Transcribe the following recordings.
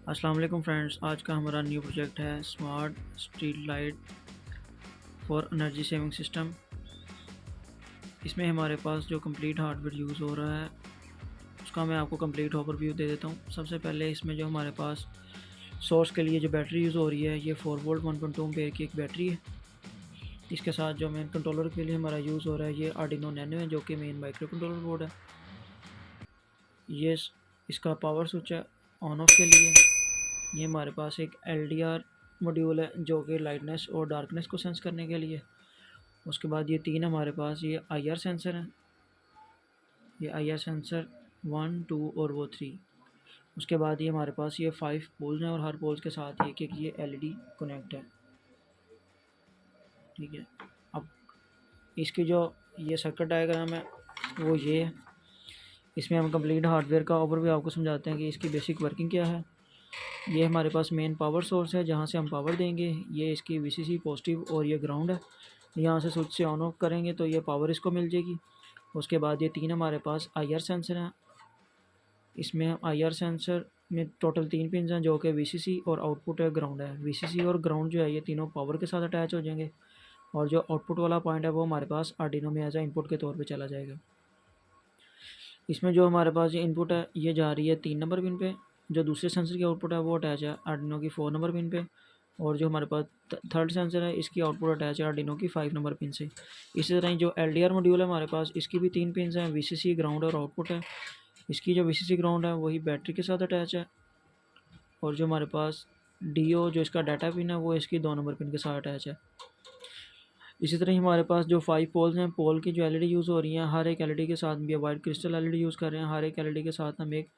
अस्सलाम वालेकुम फ्रेंड्स। आज का हमारा न्यू प्रोजेक्ट है smart street light for energy saving system. इसमें हमारे पास जो कंप्लीट हार्डवेयर यूज़ हो रहा है उसका मैं आपको कंप्लीट ओवरव्यू दे देता हूँ। सबसे पहले इसमें जो हमारे पास सोर्स के लिए जो बैटरी यूज़ हो रही है ये 4 वोल्ट 1.2 एम्पेयर की एक बैटरी है। इसके साथ जो मेन कंट्रोलर के लिए हमारा यूज़ हो रहा है ये आर्डिनो नैनो है, जो कि मेन माइक्रो कंट्रोलर बोर्ड है। ये इसका पावर स्विच है ऑन ऑफ के लिए। ये हमारे पास एक LDR मॉड्यूल है जो कि लाइटनेस और डार्कनेस को सेंस करने के लिए। उसके बाद ये तीन हमारे पास ये IR सेंसर हैं। ये IR सेंसर 1 2 और वो 3। उसके बाद ये हमारे पास ये 5 पोल्स हैं और हर पोल्स के साथ एक एक ये LED कनेक्ट है। ठीक है, अब इसकी जो ये सर्किट डायग्राम है वो ये है। इसमें हम कंप्लीट हार्डवेयर का ओवरव्यू आपको समझाते हैं कि इसकी बेसिक वर्किंग क्या है। ये हमारे पास मेन पावर सोर्स है जहाँ से हम पावर देंगे। ये इसकी VCC पॉजिटिव और ये ग्राउंड है। यहाँ से स्विच से ऑन ऑफ करेंगे तो ये पावर इसको मिल जाएगी। उसके बाद ये तीन हमारे पास IR सेंसर हैं। इसमें IR सेंसर में टोटल 3 पिन हैं जो कि VCC और आउटपुट है ग्राउंड है। VCC और ग्राउंड जो है ये तीनों पावर के साथ अटैच हो जाएंगे और जो आउटपुट वाला पॉइंट है वो हमारे पास आर्डिनो में एज ए इनपुट के तौर पे चला जाएगा। इसमें जो हमारे पास ये इनपुट है ये जा रही है 3 नंबर पिन पे। जो दूसरे सेंसर की आउटपुट है वो अटैच है आर्डिनो की 4 नंबर पिन पे। और जो हमारे पास थर्ड सेंसर है इसकी आउटपुट अटैच है आर्डिनो की 5 नंबर पिन से। इसी तरह ही जो LDR मॉड्यूल है हमारे पास इसकी भी 3 पिन हैं, VCC ग्राउंड और आउटपुट है। इसकी जो VCC ग्राउंड है वही बैटरी के साथ अटैच है। और जो हमारे पास DO जो इसका डाटा पिन है वो इसकी 2 नंबर पिन के साथ अटैच है। इसी तरह ही हमारे पास जो 5 पोल्स हैं, पोल की जो LED यूज़ हो रही हैं, हर एक LED के साथ भी वाइट क्रिस्टल LED यूज़ कर रहे हैं। हर एक LED के साथ हम एक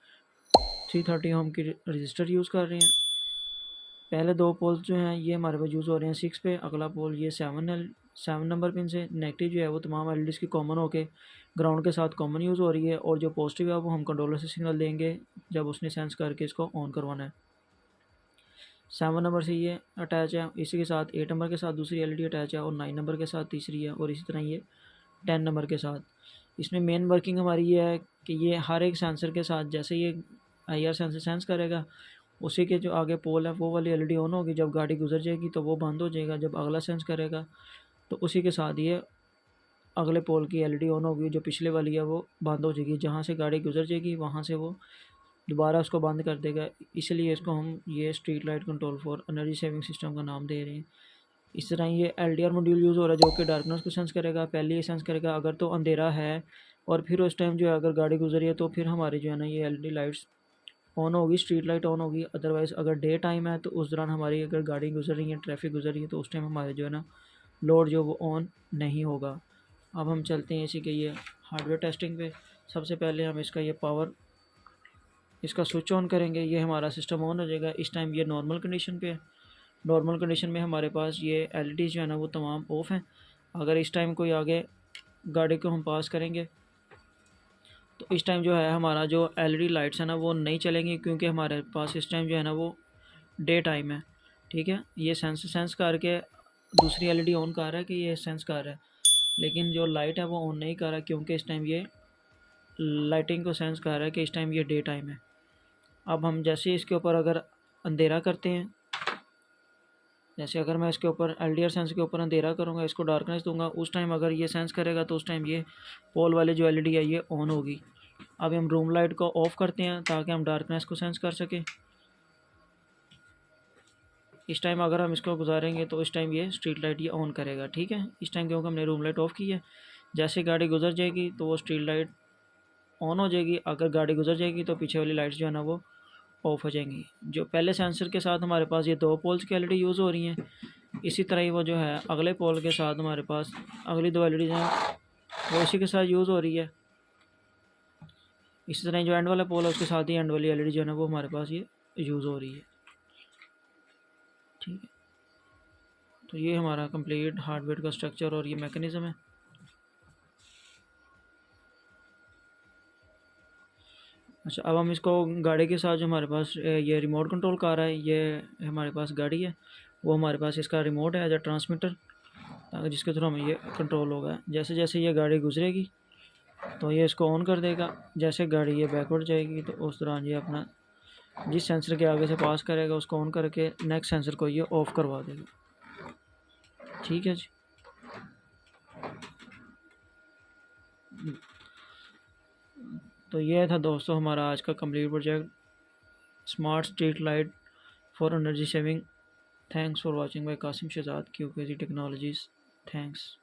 330 ओम की रजिस्टर यूज़ कर रहे हैं। पहले दो पोल्स जो हैं ये हमारे पास यूज़ हो रहे हैं 6 पे। अगला पोल ये 7 नंबर पिन से। नेगेटिव जो है वो तमाम LEDs की कॉमन होके ग्राउंड के साथ कॉमन यूज़ हो रही है। और जो पॉजिटिव है वो हम कंट्रोलर से सिग्नल देंगे जब उसने सेंस करके इसको ऑन करवाना है। 7 नंबर से ये अटैच है। इसी के साथ 8 नंबर के साथ दूसरी LED अटैच है और 9 नंबर के साथ तीसरी है और इसी तरह ये 10 नंबर के साथ। इसमें मेन वर्किंग हमारी ये है कि ये हर एक सेंसर के साथ जैसे ये IR सेंसर सेंस करेगा उसी के जो आगे पोल है वो वाली LED ऑन होगी। जब गाड़ी गुजर जाएगी तो वो बंद हो जाएगा। जब अगला सेंस करेगा तो उसी के साथ ये अगले पोल की LED ऑन होगी, जो पिछले वाली है वो बंद हो जाएगी। जहाँ से गाड़ी गुजर जाएगी वहाँ से वो दोबारा उसको बंद कर देगा। इसलिए इसको हम ये street light control for energy saving system का नाम दे रहे हैं। इस तरह ये LDR मॉड्यूल यूज़ हो रहा है जो कि डार्कनेस को सेंस करेगा। पहले ये सेंस करेगा अगर तो अंधेरा है और फिर उस टाइम जो है अगर गाड़ी गुजरी है तो फिर हमारी जो है ना ये LED लाइट्स ऑन होगी, स्ट्रीट लाइट ऑन होगी। अदरवाइज़ अगर डे टाइम है तो उस दौरान हमारी अगर गाड़ी गुजर रही है, ट्रैफिक गुजर रही है तो उस टाइम हमारे जो है ना लोड जो वो ऑन नहीं होगा। अब हम चलते हैं इसी के ये हार्डवेयर टेस्टिंग पे। सबसे पहले हम इसका ये पावर इसका स्विच ऑन करेंगे, ये हमारा सिस्टम ऑन हो जाएगा। इस टाइम ये नॉर्मल कंडीशन पे है। नॉर्मल कंडीशन में हमारे पास ये LED जो है ना वो तमाम ऑफ़ हैं। अगर इस टाइम कोई आगे गाड़ी को हम पास करेंगे तो इस टाइम जो है हमारा जो LED लाइट्स है ना वो नहीं चलेंगी, क्योंकि हमारे पास इस टाइम जो है ना वो डे टाइम है। ठीक है, ये सेंस करके दूसरी LED ऑन कर रहा है कि ये सेंस कर रहा है, लेकिन जो लाइट है वो ऑन नहीं कर रहा क्योंकि इस टाइम ये लाइटिंग को सेंस कर रहा है कि इस टाइम ये डे टाइम है। अब हम जैसे इसके ऊपर अगर अंधेरा करते हैं, जैसे अगर मैं इसके ऊपर LDR सेंस के ऊपर अंधेरा करूँगा, इसको डार्कनेस दूंगा, उस टाइम अगर ये सेंस करेगा तो उस टाइम ये पोल वाले जो LED है ये ऑन होगी। अब हम रूम लाइट को ऑफ़ करते हैं ताकि हम डार्कनेस को सेंस कर सकें। इस टाइम अगर हम इसको गुजारेंगे तो इस टाइम ये स्ट्रीट लाइट ये ऑन करेगा। ठीक है, इस टाइम क्योंकि हमने रूम लाइट ऑफ़ की है। जैसे गाड़ी गुजर जाएगी तो वो स्ट्रीट लाइट ऑन हो जाएगी। अगर गाड़ी गुजर जाएगी तो पीछे वाली लाइट्स जो है ना वो ऑफ हो जाएंगी। जो पहले सेंसर के साथ हमारे पास ये 2 पोल्स की LED यूज़ हो रही हैं, इसी तरह ही वो जो है अगले पोल के साथ हमारे पास अगली 2 LEDs हैं वो इसी के साथ यूज़ हो रही है। इसी तरह जो एंड वाला पोल है उसके साथ ही एंड वाली LED जो है ना वो हमारे पास ये यूज़ हो रही है। ठीक है, तो ये हमारा कंप्लीट हार्डवेयर का स्ट्रक्चर और ये मैकेनिज़्म है। अच्छा, अब हम इसको गाड़ी के साथ जो हमारे पास ये रिमोट कंट्रोल कार है, ये हमारे पास गाड़ी है, वो हमारे पास इसका रिमोट है एज ए ट्रांसमीटर, ताकि जिसके थ्रू हमें ये कंट्रोल होगा। जैसे जैसे ये गाड़ी गुजरेगी तो ये इसको ऑन कर देगा। जैसे गाड़ी ये बैकवर्ड जाएगी तो उस दौरान ये अपना जिस सेंसर के आगे से पास करेगा उसको ऑन करके नेक्स्ट सेंसर को ये ऑफ़ करवा देगा। ठीक है जी। तो ये था दोस्तों हमारा आज का complete project, smart street light for energy saving. Thanks for watching by Qasim Shahzad, QKZ technologies. Thanks.